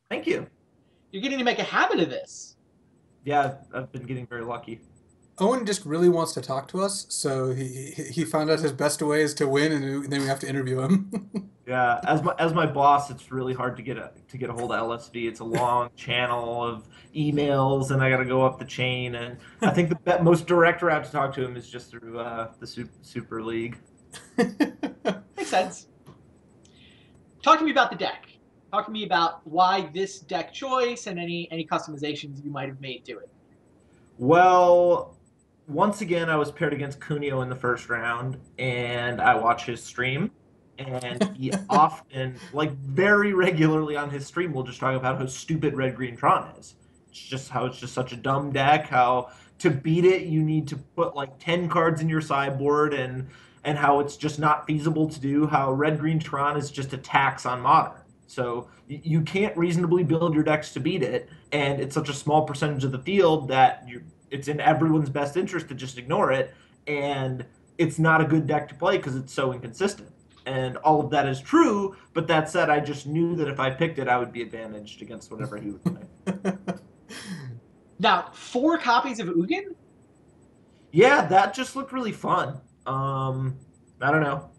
Thank you. You're getting to make a habit of this. Yeah, I've been getting very lucky. Owen just really wants to talk to us, so he found out his best way is to win, and then we have to interview him. Yeah, as my boss, it's really hard to get a hold of LSD. It's a long channel of emails, and I got to go up the chain. And I think the most direct route to talk to him is just through the Super League. Makes sense. Talk to me about the deck. Talk to me about why this deck choice and any customizations you might have made to it. Well, once again, I was paired against Cuneo in the first round, and I watch his stream, and he often, like very regularly on his stream, will just talk about how stupid Red Green Tron is. It's just how it's just such a dumb deck. How to beat it, you need to put like 10 cards in your sideboard, and how it's just not feasible to do. How Red Green Tron is just a tax on Modern. So you can't reasonably build your decks to beat it, and it's such a small percentage of the field that it's in everyone's best interest to just ignore it, and it's not a good deck to play because it's so inconsistent. And all of that is true, but that said, I just knew that if I picked it, I would be advantaged against whatever he would play. Now, 4 copies of Ugin? Yeah, that just looked really fun. I don't know.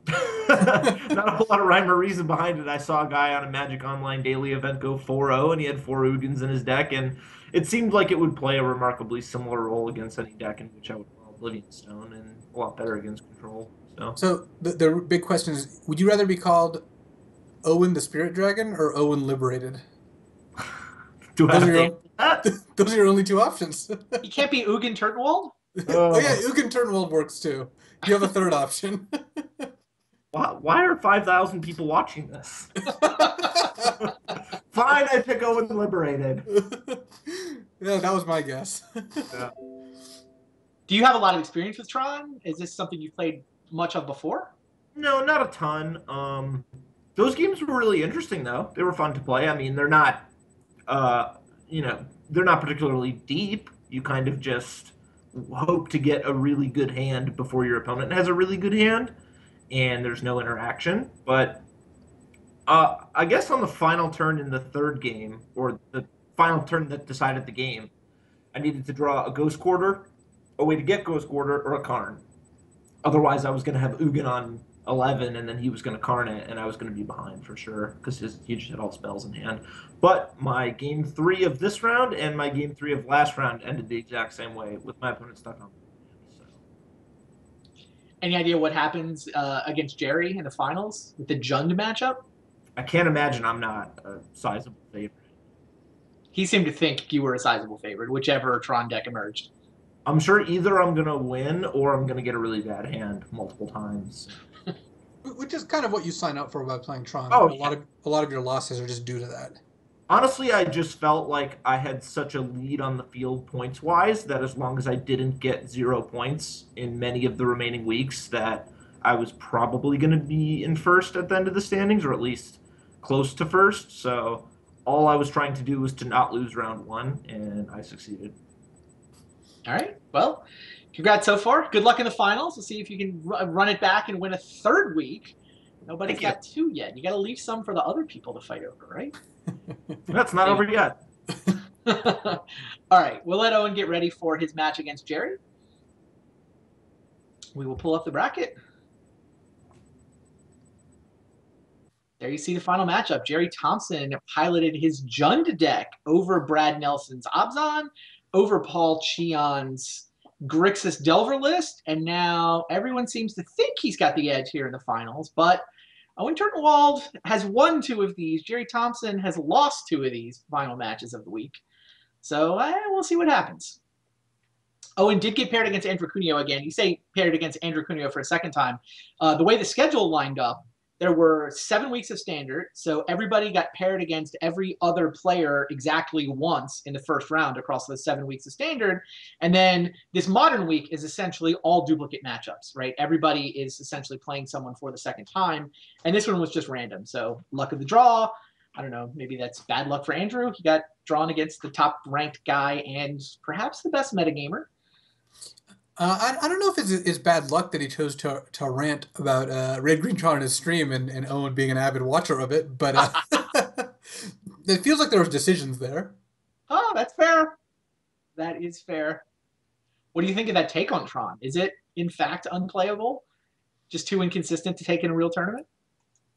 Not a whole lot of rhyme or reason behind it. I saw a guy on a Magic Online daily event go 4-0, and he had 4 Ugins in his deck, and it seemed like it would play a remarkably similar role against any deck in which I would roll Oblivion Stone, and a lot better against Control. So the big question is, would you rather be called Owen the Spirit Dragon or Owen Liberated? Do I Those have are to your, answer that? those are your only two options. You can't be Ugin Turtenwald? Oh yeah, Ugin Turnwald works too. You have a third option. Why are 5,000 people watching this? Fine, I pick Owen Liberated. Yeah, that was my guess. Yeah. Do you have a lot of experience with Tron? Is this something you've played much of before? No, not a ton. Those games were really interesting though. They were fun to play. I mean, they're not, uh, they're not particularly deep. You kind of just hope to get a really good hand before your opponent has a really good hand, and there's no interaction. But I guess on the final turn in the third game, or the final turn that decided the game, I needed to draw a Ghost Quarter, a way to get Ghost Quarter, or a Karn. Otherwise, I was going to have Ugin on 11, and then he was going to Karn it, and I was going to be behind for sure, because he just had all spells in hand. But my game 3 of this round and my game 3 of last round ended the exact same way, with my opponent stuck on. So. Any idea what happens against Gerry in the finals with the Jund matchup? I can't imagine I'm not a sizable favorite. He seemed to think you were a sizable favorite, whichever Tron deck emerged. I'm sure either I'm going to win or I'm going to get a really bad hand multiple times. Which is kind of what you sign up for by playing Tron. Oh, a lot of your losses are just due to that. Honestly, I just felt like I had such a lead on the field points-wise that as long as I didn't get 0 points in many of the remaining weeks, that I was probably going to be in first at the end of the standings, or at least close to first. So all I was trying to do was to not lose round 1, and I succeeded. All right. Well, congrats so far. Good luck in the finals. We'll see if you can run it back and win a third week. Nobody's got 2 yet. You got to leave some for the other people to fight over, right? That's not over yet. All right. We'll let Owen get ready for his match against Gerry. We will pull up the bracket. There you see the final matchup. Gerry Thompson piloted his Jund deck over Brad Nelson's Abzan, over Paul Cheon's Grixis Delver list, and now everyone seems to think he's got the edge here in the finals, but Owen Turtenwald has won 2 of these. Gerry Thompson has lost 2 of these final matches of the week. So we'll see what happens. Owen did get paired against Andrew Cuneo again. You say paired against Andrew Cuneo for a second time. The way the schedule lined up, there were 7 weeks of standard, so everybody got paired against every other player exactly once in the first round across the 7 weeks of standard. And then this modern week is essentially all duplicate matchups, right? Everybody is essentially playing someone for the second time. And this one was just random. So luck of the draw. I don't know, maybe that's bad luck for Andrew. He got drawn against the top-ranked guy and perhaps the best metagamer. I don't know if it's bad luck that he chose to rant about Red Green Tron in his stream and Owen being an avid watcher of it, but It feels like there was decisions there. Oh, that's fair. That is fair. What do you think of that take on Tron? Is it, in fact, unplayable? Just too inconsistent to take in a real tournament?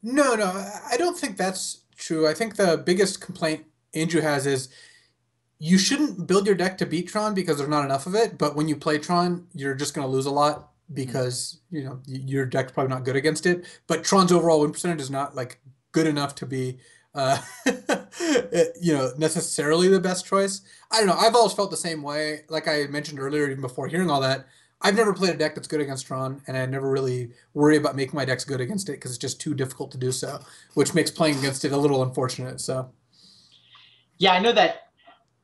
No, no, I don't think that's true. I think the biggest complaint Andrew has is you shouldn't build your deck to beat Tron because there's not enough of it. But when you play Tron, you're just going to lose a lot because your deck's probably not good against it. But Tron's overall win percentage is not like good enough to be, uh, necessarily the best choice. I don't know. I've always felt the same way. Like I mentioned earlier, even before hearing all that, I've never played a deck that's good against Tron, and I never really worry about making my decks good against it because it's just too difficult to do so, which makes playing against it a little unfortunate. So. Yeah, I know that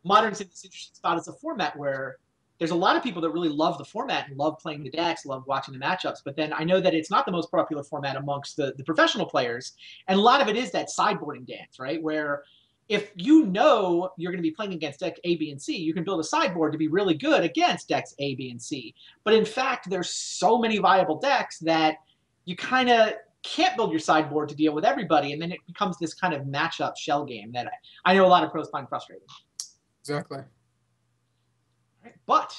Modern's in this interesting spot as a format where there's a lot of people that really love the format and love playing the decks, love watching the matchups. But then I know that it's not the most popular format amongst the professional players. And a lot of it is that sideboarding dance, right? Where if you know you're going to be playing against deck A, B, and C, you can build a sideboard to be really good against decks A, B, and C. But in fact, there's so many viable decks that you kind of can't build your sideboard to deal with everybody. And then it becomes this kind of matchup shell game that I know a lot of pros find frustrating. Exactly. But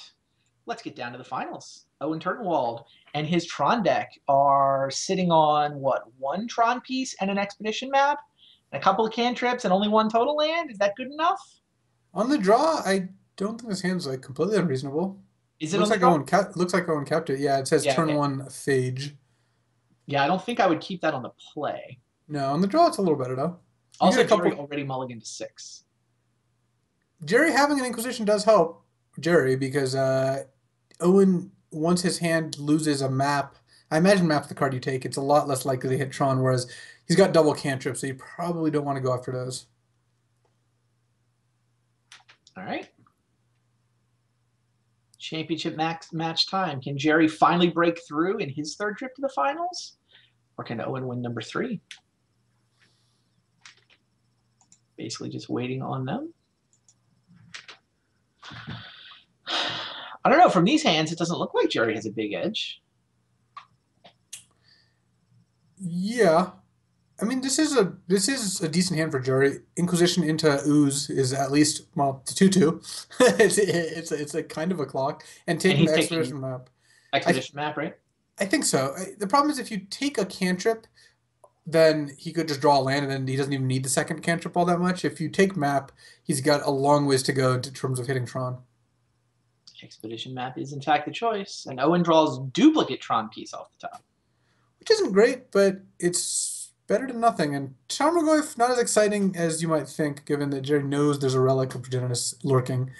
let's get down to the finals. Owen Turtenwald and his Tron deck are sitting on, what, one Tron piece and an expedition map, and a couple of cantrips, and only one total land? Is that good enough? On the draw, I don't think this hand's like completely unreasonable. Is it on the draw? Looks like Owen kept it. Yeah, it says Yeah, turn okay. one Phage. Yeah, I don't think I would keep that on the play. No, on the draw it's a little better though. Also, Gerry already mulliganed to 6. Jerry having an Inquisition does help Jerry because Owen, once his hand loses a map, I imagine map's the card you take, it's a lot less likely to hit Tron, whereas he's got double cantrip, so you probably don't want to go after those. All right. Championship match time. Can Gerry finally break through in his third trip to the finals? Or can Owen win number 3? Basically just waiting on them. I don't know. From these hands, it doesn't look like Gerry has a big edge. Yeah. I mean, this is a decent hand for Gerry. Inquisition into Ooze is at least, well, it's 2/2. it's a kind of a clock. And taking the Expedition map. Expedition map, right? I think so. The problem is if you take a cantrip, then he could just draw a land and then he doesn't even need the second cantrip all that much. If you take map, he's got a long ways to go in terms of hitting Tron. Expedition map is in fact the choice. And Owen draws duplicate Tron piece off the top. Which isn't great, but it's better than nothing. And Tarmogoyf, not as exciting as you might think, given that Gerry knows there's a relic of Progenitus lurking.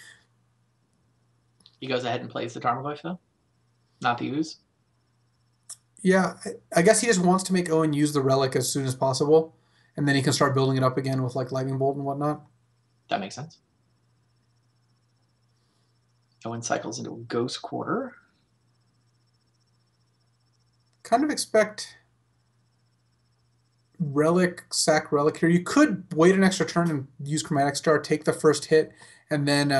He goes ahead and plays the Tarmogoyf, though? Not the Ooze? Yeah, I guess he just wants to make Owen use the relic as soon as possible, and then he can start building it up again with like Lightning Bolt and whatnot. That makes sense. Owen cycles into a Ghost Quarter. Kind of expect Relic, sack Relic here. You could wait an extra turn and use Chromatic Star, take the first hit, and then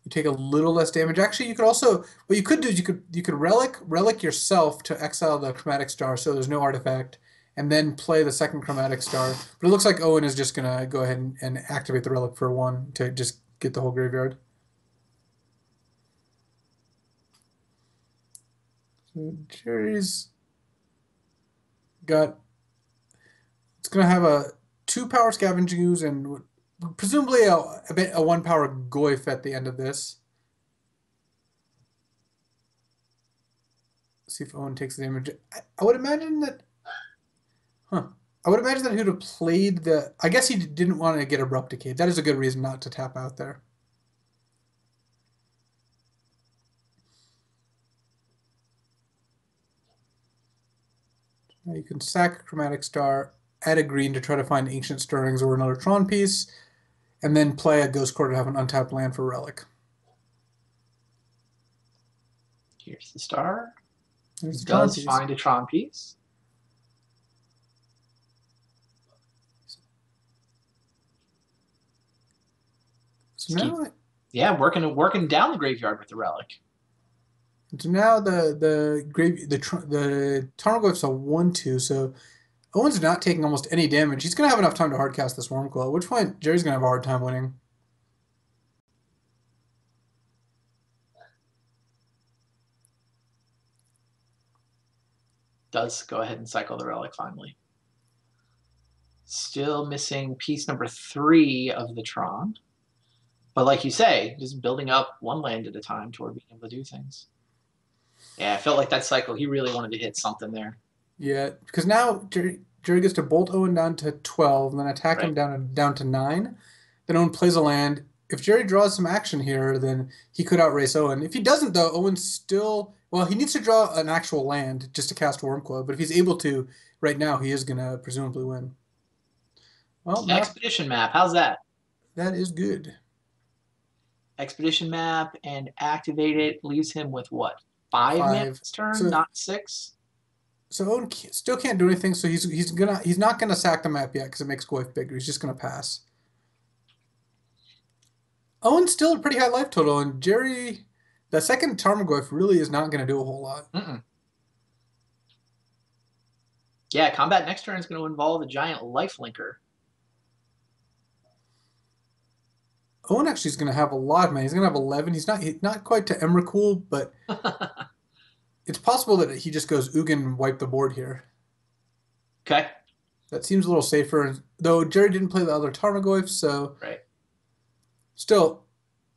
you take a little less damage. Actually, you could also, what you could do is you could relic yourself to exile the Chromatic Star so there's no artifact, and then play the second Chromatic Star. But it looks like Owen is just gonna go ahead and activate the relic for 1 to just get the whole graveyard. So Gerry's got, it's gonna have a 2 power Scavenging Ooze and presumably a 1 power Goyf at the end of this. See if Owen takes the damage. I would imagine that, I would imagine that he would have played the, I guess he didn't want to get Abrupt Decay. That is a good reason not to tap out there. Now you can sack Chromatic Star, add a green to try to find Ancient Stirrings or another Tron piece, and then play a Ghost Quarter to have an untapped land for Relic. Here's the star. There's the Does find a Tron piece. So now, yeah, working down the graveyard with the Relic. So now the Tarmogoyf's a 1/2, so Owen's not taking almost any damage. He's going to have enough time to hardcast this Wormcoil, at which point Jerry's going to have a hard time winning. Does go ahead and cycle the relic finally. Still missing piece number 3 of the Tron. But like you say, just building up one land at a time toward being able to do things. Yeah, I felt like that cycle, he really wanted to hit something there. Yeah, because now Jerry gets to bolt Owen down to 12, and then attack him down to 9. Then Owen plays a land. If Jerry draws some action here, then he could outrace Owen. If he doesn't, though, Owen's still... Well, he needs to draw an actual land just to cast Wormcoil, but if he's able to, right now, he is going to presumably win. Well, Expedition map, how's that? That is good. Expedition map and activate it leaves him with what? 5 mana this turn, not 6? So Owen still can't do anything, so he's not gonna sack the map yet because it makes Goyf bigger. He's just gonna pass. Owen's still a pretty high life total, and Jerry, the second Tarmogoyf really is not gonna do a whole lot. Yeah, combat next turn is going to involve a giant life linker. Owen actually is going to have a lot of mana. He's going to have 11. He's not quite to Emrakul, but it's possible that he just goes Ugin and wipe the board here. Okay. That seems a little safer, though Jerry didn't play the other Tarmogoyf, so right. Still,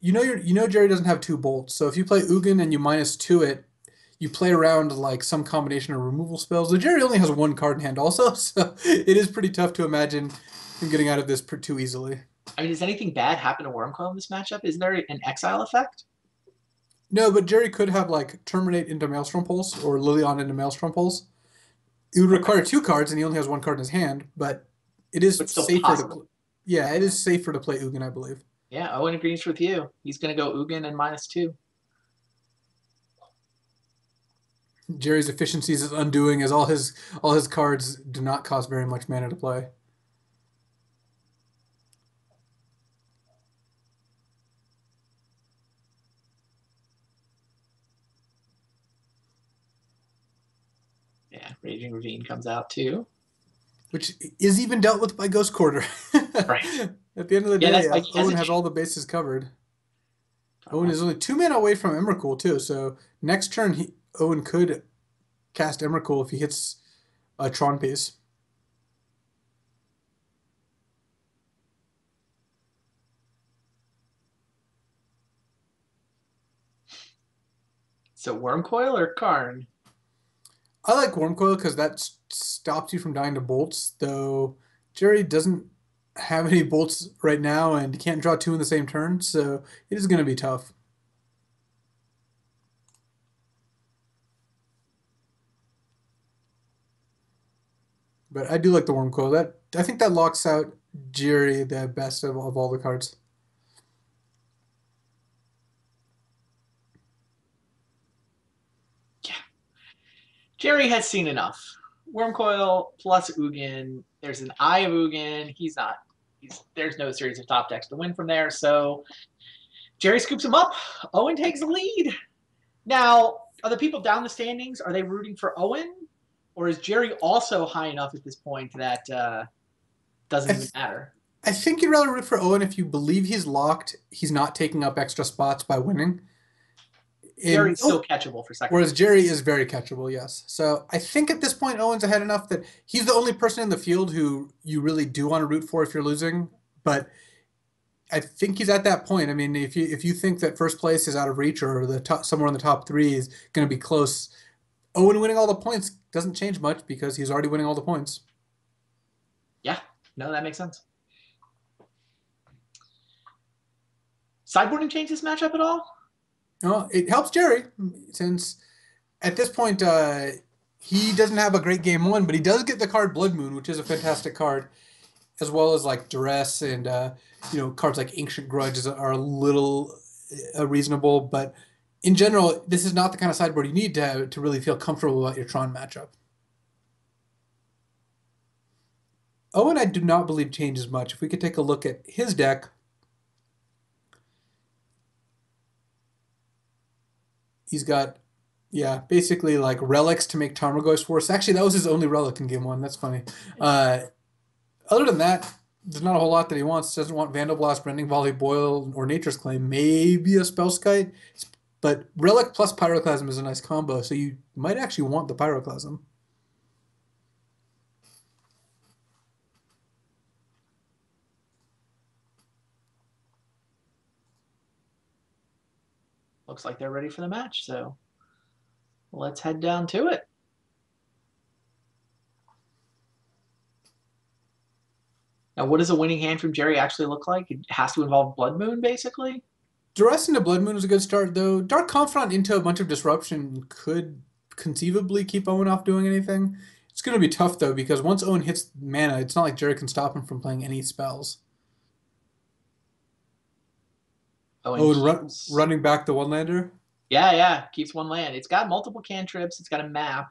you know Jerry doesn't have 2 bolts, so if you play Ugin and you -2 it, you play around like some combination of removal spells. The Jerry only has 1 card in hand also, so it is pretty tough to imagine him getting out of this too easily. I mean, does anything bad happen to Wormcoil in this matchup? Isn't there an exile effect? No, but Jerry could have like Terminate into Maelstrom Pulse or Lilion into Maelstrom Pulse. It would require 2 cards, and he only has 1 card in his hand. But it is safer to. Yeah, it is safer to play Ugin, I believe. Yeah, Owen agrees with you. He's going to go Ugin and -2. Jerry's efficiencies is undoing as all his cards do not cost very much mana to play. Yeah, Raging Ravine comes out too. Which is even dealt with by Ghost Quarter. Right. At the end of the day, Owen has all the bases covered. Owen is only 2 mana away from Emrakul too, so next turn Owen could cast Emrakul if he hits a Tron piece. So Wormcoil or Karn? I like Wormcoil because that stops you from dying to bolts, though Jerry doesn't have any bolts right now and can't draw 2 in the same turn, so it is going to be tough. But I do like the Wormcoil. I think that locks out Jerry the best of all the cards. Yeah. Jerry has seen enough. Wormcoil plus Ugin. There's an Eye of Ugin. There's no series of top decks to win from there. So Jerry scoops him up. Owen takes the lead. Now, are the people down the standings, are they rooting for Owen? Or is Jerry also high enough at this point that doesn't even matter? I think you'd rather root for Owen if you believe he's locked, he's not taking up extra spots by winning. Jerry's still catchable for second. Whereas Jerry is very catchable, yes. So I think at this point Owen's ahead enough that he's the only person in the field who you really do want to root for if you're losing. But I think he's at that point. I mean, if you think that first place is out of reach or somewhere in the top 3 is going to be close, Owen winning all the points doesn't change much because he's already winning all the points. Yeah, no, that makes sense. Sideboarding change this matchup at all? No, it helps Jerry since at this point he doesn't have a great game 1, but he does get the card Blood Moon, which is a fantastic card, as well as like Duress and cards like Ancient Grudge are a little reasonable, but in general, this is not the kind of sideboard you need to really feel comfortable about your Tron matchup. Owen, I do not believe changes much. If we could take a look at his deck, he's got Yeah, basically like relics to make Tarmogoyf's force. Actually, that was his only relic in game one. That's funny. Uh, Other than that, there's not a whole lot that he wants. Doesn't want Vandal Blast, Rending Volley, Boil, or Nature's Claim. Maybe a Spellskite. But Relic plus Pyroclasm is a nice combo, so you might actually want the Pyroclasm. Looks like they're ready for the match, so let's head down to it. Now, what does a winning hand from Gerry actually look like? It has to involve Blood Moon, basically. Duress into Blood Moon was a good start, though. Dark Confidant into a bunch of Disruption could conceivably keep Owen off doing anything. It's going to be tough, though, because once Owen hits mana, it's not like Gerry can stop him from playing any spells. Owen running back the one-lander. Yeah, keeps one land. It's got multiple cantrips. It's got a map.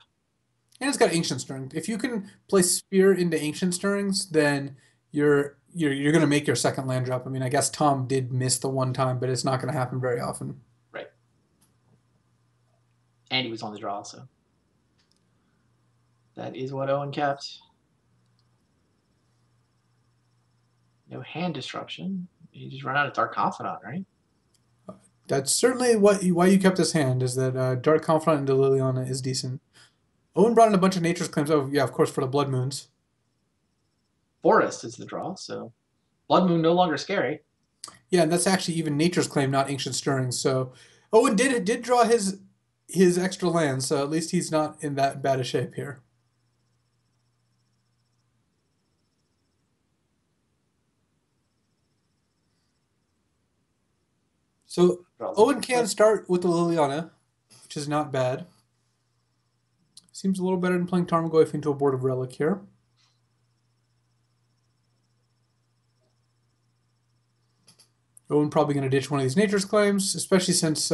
And it's got Ancient Stirring. If you can play Spear into Ancient Stirrings, then you're going to make your second land drop. I mean, I guess Tom did miss the one time, but it's not going to happen very often. Right. And he was on the draw, so that is what Owen kept. No hand disruption. You just run out of Dark Confidant, right? That's certainly why you kept this hand, is that Dark Confidant into Liliana is decent. Owen brought in a bunch of Nature's Claims. Oh, yeah, of course, for the Blood Moons. Forest is the draw, so Blood Moon no longer scary. Yeah, and that's actually even Nature's Claim, not Ancient Stirring. So Owen did draw his extra land, so at least he's not in that bad a shape here. So Owen can start with the Liliana, which is not bad. Seems a little better than playing Tarmogoyf into a board of Relic here. Owen probably going to ditch one of these Nature's Claims, especially since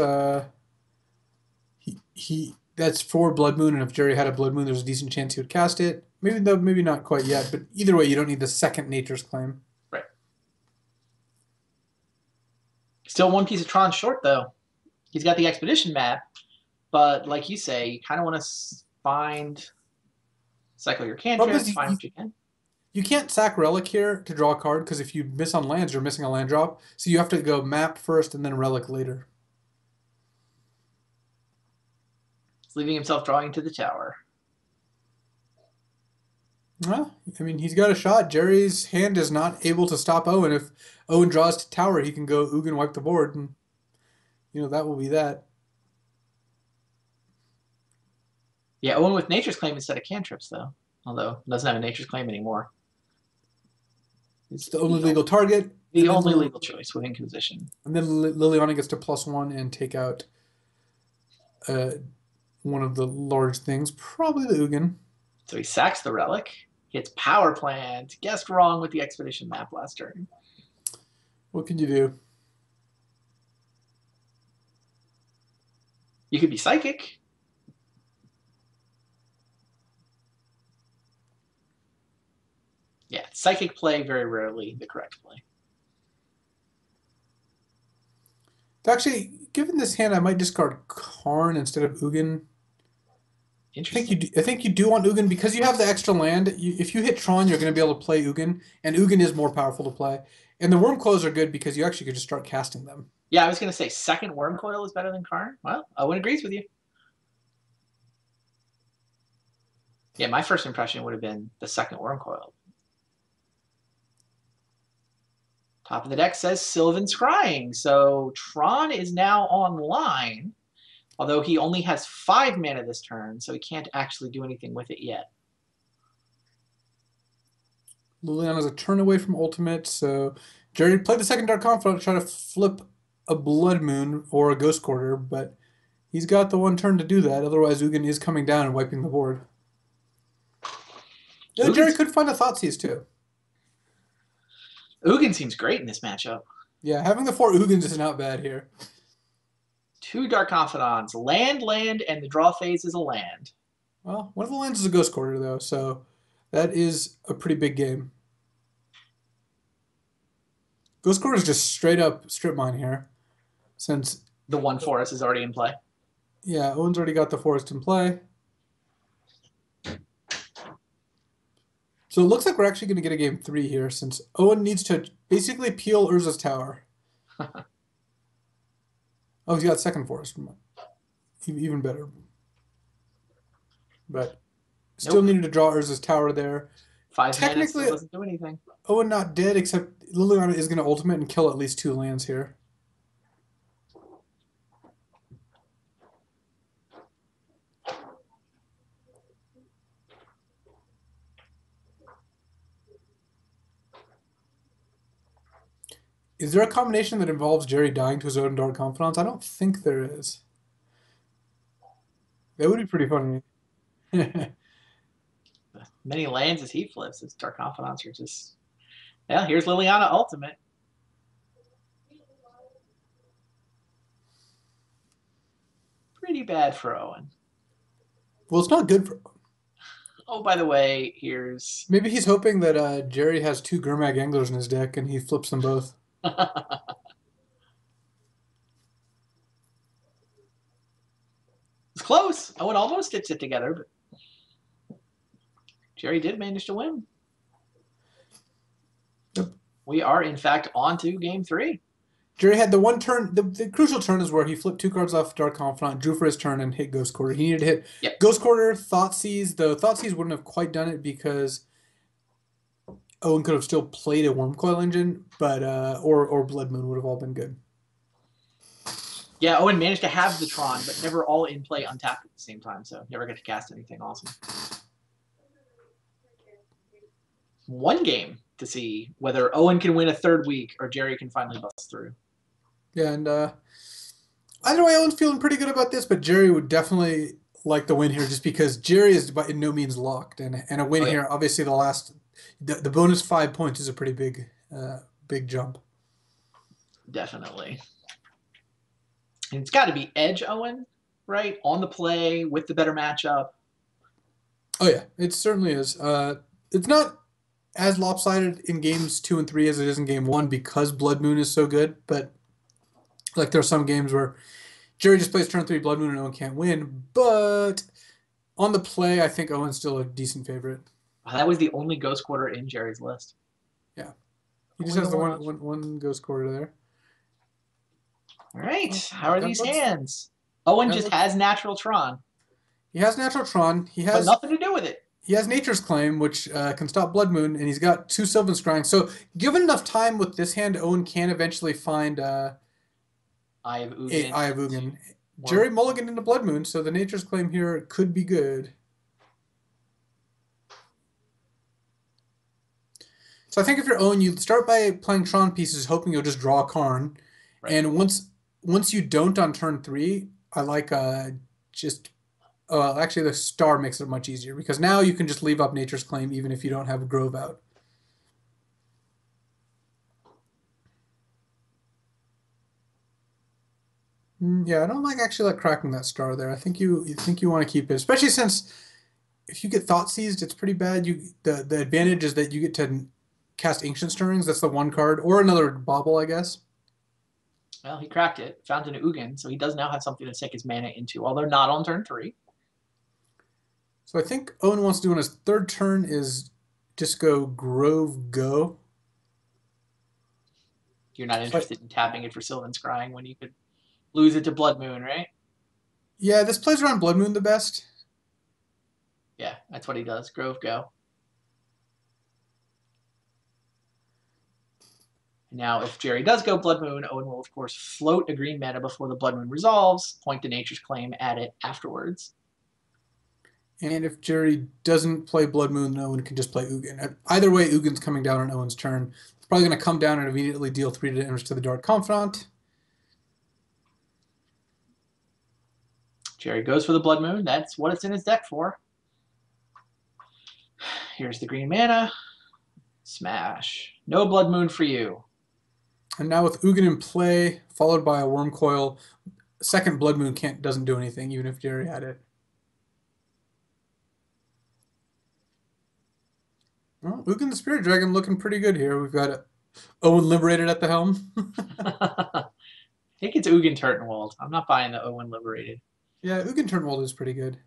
he that's for Blood Moon, and if Gerry had a Blood Moon, there's a decent chance he would cast it. Maybe not quite yet, but either way, you don't need the second Nature's Claim. Right. Still one piece of Tron short, though. He's got the Expedition map, but like you say, you kind of want to cycle your cantrips, find what you can. You can't sack Relic here to draw a card, because if you miss on lands, you're missing a land drop. So you have to go map first and then Relic later. He's leaving himself drawing to the tower. Well, I mean, he's got a shot. Gerry's hand is not able to stop Owen. If Owen draws to tower, he can go Ugin wipe the board, and that will be that. Yeah, Owen with Nature's Claim instead of cantrips, though. Although he doesn't have a Nature's Claim anymore. It's the only legal target. The only legal choice with Inquisition. And then Liliana gets to +1 and take out one of the large things, probably the Ugin. So he sacks the Relic, gets Power Plant, guessed wrong with the Expedition map last turn. What can you do? You could be Psychic. Yeah, Psychic play, very rarely the correct play. Actually, given this hand, I might discard Karn instead of Ugin. Interesting. I think you do want Ugin because you have the extra land. If you hit Tron, you're going to be able to play Ugin, and Ugin is more powerful to play. And the Worm Coils are good because you actually could just start casting them. Yeah, I was going to say second Worm Coil is better than Karn. Well, Owen agrees with you. Yeah, my first impression would have been the second Worm Coil. Top of the deck says Sylvan Scrying. So Tron is now online, although he only has 5 mana this turn, so he can't actually do anything with it yet. Liliana's a turn away from ultimate, so Gerry played the second Dark Confidant to try to flip a Blood Moon or a Ghost Quarter, but he's got the one turn to do that. Otherwise, Ugin is coming down and wiping the board. Yeah, Gerry could find a Thoughtseize too. Ugin seems great in this matchup. Yeah, having the 4 Ugins is not bad here. 2 Dark Confidants, land, and the draw phase is a land. Well, one of the lands is a Ghost Quarter, though, so that is a pretty big game. Ghost Quarter is just straight up strip mine here, since the 1 forest is already in play. Yeah, Owen's already got the forest in play. So it looks like we're actually going to get a game 3 here since Owen needs to basically peel Urza's tower. Oh, he's got second forest. Even better. But still Nope. needed to draw Urza's tower there. 5 mana Technically, still doesn't do anything. Owen not dead, except Liliana is going to ultimate and kill at least 2 lands here. Is there a combination that involves Gerry dying to his own Dark Confidants? I don't think there is. That would be pretty funny. Many lands as he flips. His Dark Confidants are just... Yeah, here's Liliana Ultimate. Pretty bad for Owen. Well, it's not good for Owen. Oh, by the way, here's... Maybe he's hoping that Gerry has 2 Gurmag Anglers in his deck and he flips them both. It's close. Owen almost stitched it together, but Gerry did manage to win. Yep. We are, in fact, on to game 3. Gerry had the one turn, the crucial turn is where he flipped 2 cards off Dark Confidant, drew for his turn, and hit Ghost Quarter. He needed to hit Ghost Quarter, Thoughtseize. The Thoughtseize wouldn't have quite done it because Owen could have still played a Wormcoil Engine, but or Blood Moon would have all been good. Yeah, Owen managed to have the Tron, but never all in play untapped at the same time, so never get to cast anything awesome. One game to see whether Owen can win a 3rd week or Gerry can finally bust through. Yeah, and either way, Owen's feeling pretty good about this, but Gerry would definitely like the win here just because Gerry is by no means locked, and a win here, obviously the bonus 5 points is a pretty big jump. Definitely. And it's got to be edge Owen, right? On the play with the better matchup. Oh yeah, it certainly is. It's not as lopsided in games 2 and 3 as it is in game 1 because Blood Moon is so good, but like there are some games where Gerry just plays turn 3 Blood Moon and Owen can't win, but on the play, I think Owen's still a decent favorite. That was the only Ghost Quarter in Gerry's list. Yeah. He just has the one Ghost Quarter there. All right. How are these hands? Owen just has Natural Tron. He has Natural Tron. He has but nothing to do with it. He has Nature's Claim, which can stop Blood Moon, and he's got 2 Sylvan Scrying. So given enough time with this hand, Owen can eventually find Eye of Ugin. Eye of Ugin. Gerry mulliganed into Blood Moon, so the Nature's Claim here could be good. So I think if you're Owen, you start by playing Tron pieces, hoping you'll just draw a Karn. Right. And once you don't on turn 3, I like actually the star makes it much easier because now you can just leave up Nature's Claim even if you don't have a Grove out. Yeah, I don't actually like cracking that star there. I think you want to keep it, especially since if you get Thoughtseized, it's pretty bad. The advantage is that you get to cast Ancient Stirrings. That's the 1 card, or another Bauble, I guess. Well, he cracked it, found an Ugin, so he does now have something to sink his mana into, although not on turn 3. So I think Owen wants to do on his 3rd turn is just go Grove Go. You're not interested in tapping it for Sylvan Scrying when you could lose it to Blood Moon, right? Yeah, this plays around Blood Moon the best. Yeah, that's what he does. Grove Go. Now, if Gerry does go Blood Moon, Owen will, of course, float a green mana before the Blood Moon resolves, point to Nature's Claim, add it afterwards. And if Gerry doesn't play Blood Moon, then Owen can just play Ugin. Either way, Ugin's coming down on Owen's turn. It's probably going to come down and immediately deal 3 damage to the Dark Confidant. Gerry goes for the Blood Moon. That's what it's in his deck for. Here's the green mana. Smash. No Blood Moon for you. And now with Ugin in play, followed by a Wormcoil, second Blood Moon doesn't do anything, even if Gerry had it. Well, Ugin the Spirit Dragon looking pretty good here. We've got Owen Liberated at the helm. I think it's Ugin Turtenwald. I'm not buying the Owen Liberated. Yeah, Ugin Turtenwald is pretty good.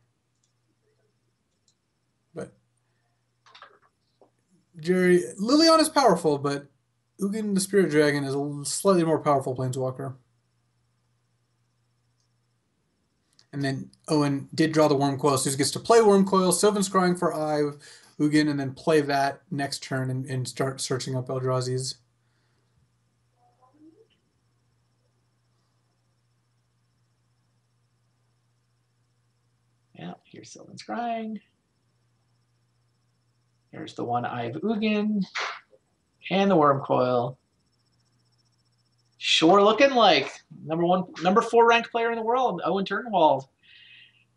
But Gerry, Liliana is powerful, but Ugin the Spirit Dragon is a slightly more powerful planeswalker. And then Owen did draw the Wormcoil, so he gets to play Wormcoil, Sylvan Scrying for Ugin, and then play that next turn and start searching up Eldrazi's. Yeah, here's Sylvan Scrying. Here's the one Eye of Ugin and the Wormcoil. Sure looking like number 4 ranked player in the world, Owen Turtenwald,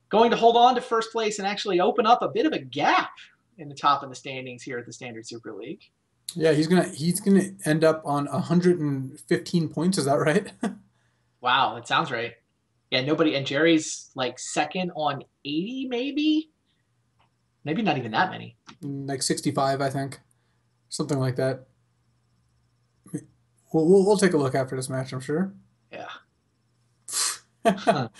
going to hold on to first place and actually open up a bit of a gap in the top of the standings here at the Standard Super League. Yeah, he's gonna end up on 115 points. Is that right? Wow, that sounds right. Yeah, nobody, and Gerry's like second on 80, maybe not even that many. Like 65, I think, something like that. We'll take a look after this match, I'm sure. Yeah. The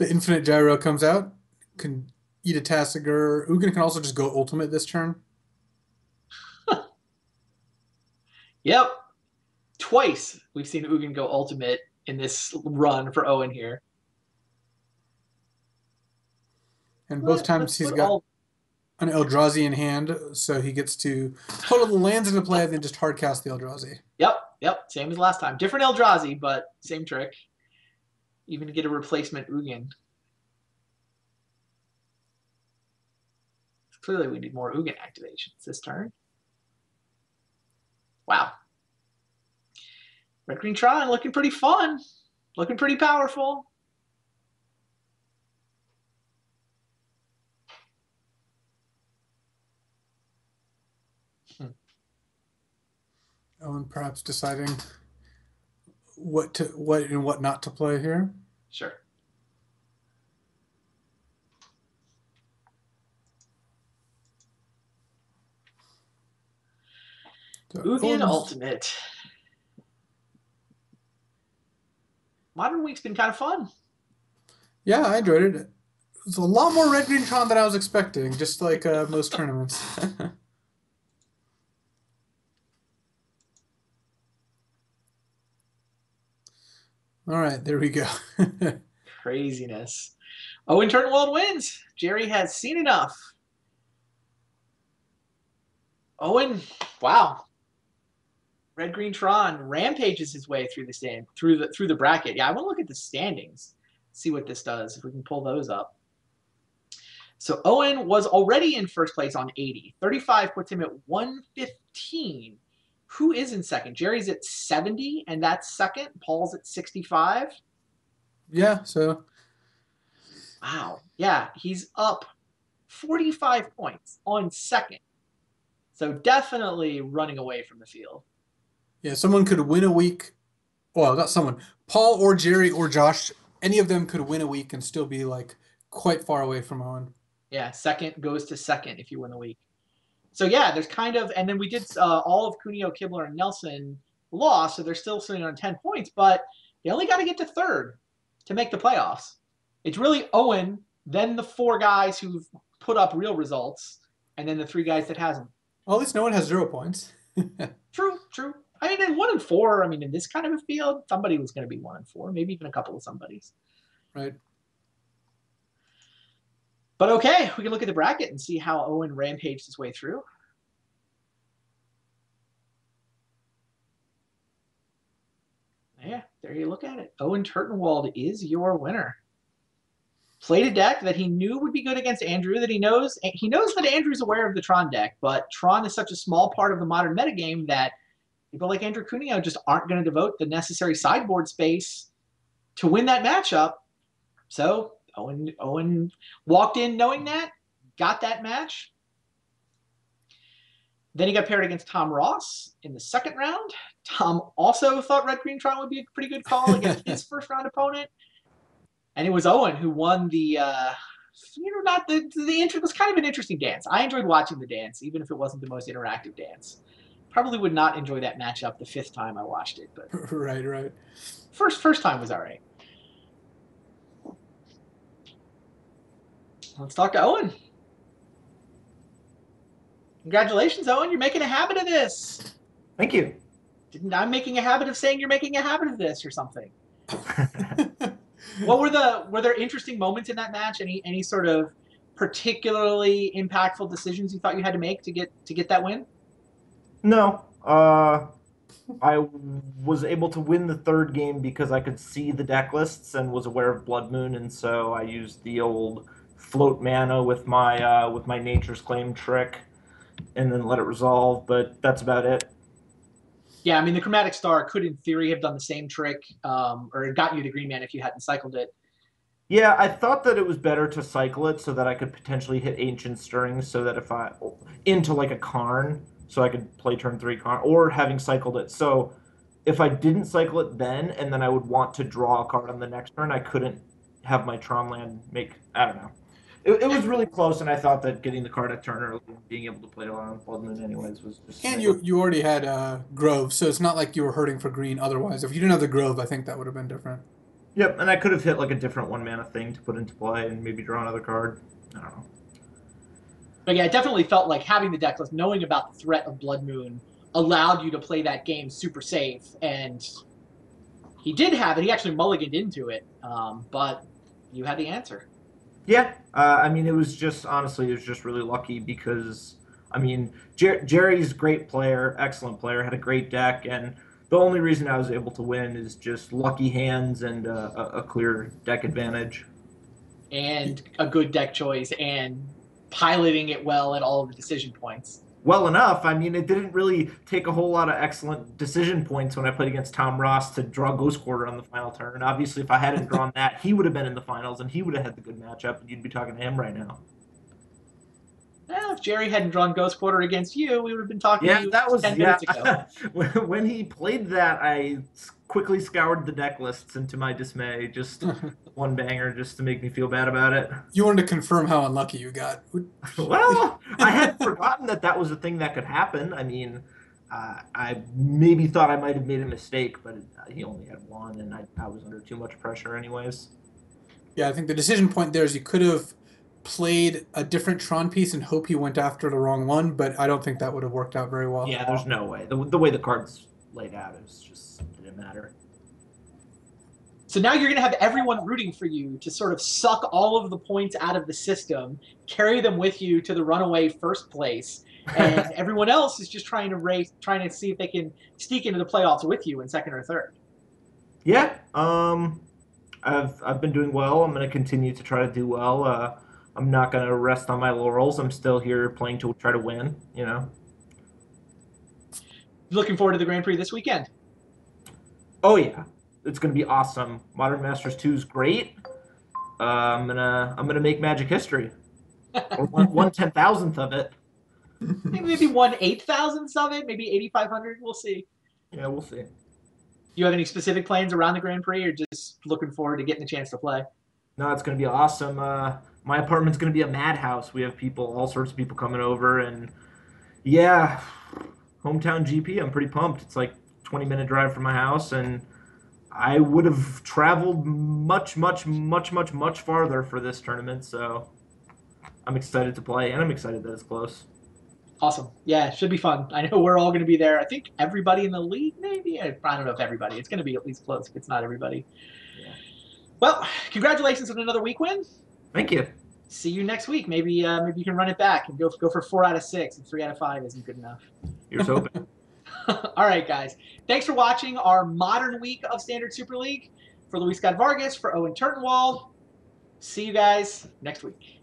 Infinite Gyro comes out. Can eat a Tasigur. Ugin can also just go ultimate this turn. Yep. Twice we've seen Ugin go ultimate in this run for Owen here. And both times he's got an Eldrazi in hand, so he gets to put all the lands into play and then just hardcast the Eldrazi. Yep. Same as last time. Different Eldrazi, but same trick. Even to get a replacement Ugin. Clearly we need more Ugin activations this turn. Wow. Red Green Tron looking pretty fun. Looking pretty powerful. Owen perhaps deciding what and what not to play here. Sure. So Ugin Ultimate. Modern Week's been kind of fun. Yeah, I enjoyed it. It's a lot more Red Green Tron than I was expecting, just like most tournaments. All right, there we go. Craziness. Owen Turtenwald wins. Gerry has seen enough. Owen, wow. Red Green Tron rampages his way through the bracket. Yeah, I want to look at the standings, see what this does, if we can pull those up. So Owen was already in first place on 80. 35 puts him at 115. Who is in second? Gerry's at 70, and that's second. Paul's at 65. Yeah, so. Wow. Yeah, he's up 45 points on second. So definitely running away from the field. Yeah, someone could win a week. Well, not someone. Paul or Gerry or Josh, any of them could win a week and still be like quite far away from Owen. Yeah, second goes to second if you win the week. So yeah, there's kind of, and then we did all of Cuneo, Kibler, and Nelson lost, so they're still sitting on 10 points, but they only got to get to third to make the playoffs. It's really Owen, then the 4 guys who've put up real results, and then the 3 guys that hasn't. Well, at least no one has 0 points. True. I mean, in 1 and 4, I mean, in this kind of a field, somebody was going to be 1 and 4, maybe even a couple of somebodies. Right. But okay, we can look at the bracket and see how Owen rampaged his way through. Yeah, there you look at it. Owen Turtenwald is your winner. Played a deck that he knew would be good against Andrew, that he knows that Andrew's aware of the Tron deck, but Tron is such a small part of the modern metagame that people like Andrew Cuneo just aren't going to devote the necessary sideboard space to win that matchup. So Owen walked in knowing that, got that match. Then he got paired against Tom Ross in the second round. Tom also thought Red Green Tron would be a pretty good call against his first round opponent. And it was Owen who won the, it was kind of an interesting dance. I enjoyed watching the dance, even if it wasn't the most interactive dance. Probably would not enjoy that matchup the 5th time I watched it, but right. First time was all right. Let's talk to Owen. Congratulations, Owen. You're making a habit of this. Thank you. I'm making a habit of saying you're making a habit of this or something. What were there interesting moments in that match? Any sort of particularly impactful decisions you thought you had to make to get that win? No. I was able to win the third game because I could see the deck lists and was aware of Blood Moon, and so I used the old float mana with my Nature's Claim trick, and then let it resolve. But that's about it. Yeah, I mean the Chromatic Star could, in theory, have done the same trick, or it got you the green man if you hadn't cycled it. Yeah, I thought that it was better to cycle it so that I could potentially hit Ancient Stirrings, so that if I into like a Karn, so I could play turn 3 Karn, or having cycled it. So if I didn't cycle it then, and then I would want to draw a card on the next turn, I couldn't have my Tronland make. I don't know. It was really close, and I thought that getting the card at turn early and being able to play it on Blood Moon anyways was just. And you already had Grove, so it's not like you were hurting for green otherwise. If you didn't have the Grove, I think that would have been different. Yep, and I could have hit like a different 1 mana thing to put into play and maybe draw another card. I don't know. But yeah, it definitely felt like having the deck list, knowing about the threat of Blood Moon, allowed you to play that game super safe. And he did have it. He actually mulliganed into it, but you had the answer. Yeah, I mean, it was just really lucky because, I mean, Jerry's a great player, excellent player, had a great deck, and the only reason I was able to win is just lucky hands and a clear deck advantage. And a good deck choice and piloting it well at all of the decision points. Well enough. I mean, it didn't really take a whole lot of excellent decision points when I played against Tom Ross to draw Ghost Quarter on the final turn. Obviously, if I hadn't drawn that, he would have been in the finals and he would have had the good matchup, and you'd be talking to him right now. Well, if Gerry hadn't drawn Ghost Quarter against you, we would have been talking to you that was 10 minutes ago. When he played that, I quickly scoured the deck lists, and to my dismay, just one banger just to make me feel bad about it. You wanted to confirm how unlucky you got. Well, I had forgotten that was a thing that could happen. I mean, I maybe thought I might have made a mistake, but he only had one, and I was under too much pressure anyways. Yeah, I think the decision point there is you could have played a different Tron piece and hope he went after the wrong one, but I don't think that would have worked out very well. Yeah, there's no way. The way the cards laid out, it was just, it didn't matter. So now you're going to have everyone rooting for you to sort of suck all of the points out of the system, carry them with you to the runaway first place, and everyone else is just trying to see if they can sneak into the playoffs with you in second or third. Yeah, I've been doing well. I'm going to continue to try to do well. I'm not going to rest on my laurels. I'm still here playing to try to win, you know. Looking forward to the Grand Prix this weekend. Oh yeah, it's going to be awesome. Modern Masters 2 is great. I'm gonna make Magic history. Or 1/10,000th of it. Maybe 1/8,000th of it. Maybe 8,500. We'll see. Yeah, we'll see. You have any specific plans around the Grand Prix, or just looking forward to getting a chance to play? No, it's going to be awesome. My apartment's going to be a madhouse. We have all sorts of people coming over, and yeah, hometown GP. I'm pretty pumped. It's like 20-minute drive from my house, and I would have traveled much farther for this tournament. So I'm excited to play, and I'm excited that it's close. Awesome. Yeah, it should be fun. I know we're all going to be there. I think everybody in the league, maybe. I don't know if everybody. It's going to be at least close if it's not everybody. Yeah. Well, congratulations on another week win. Thank you. See you next week. Maybe you can run it back and go for 4 out of 6, and 3 out of 5 isn't good enough. Here's hoping. All right, guys. Thanks for watching our modern week of Standard Super League. For Luis Scott Vargas, for Owen Turtenwald. See you guys next week.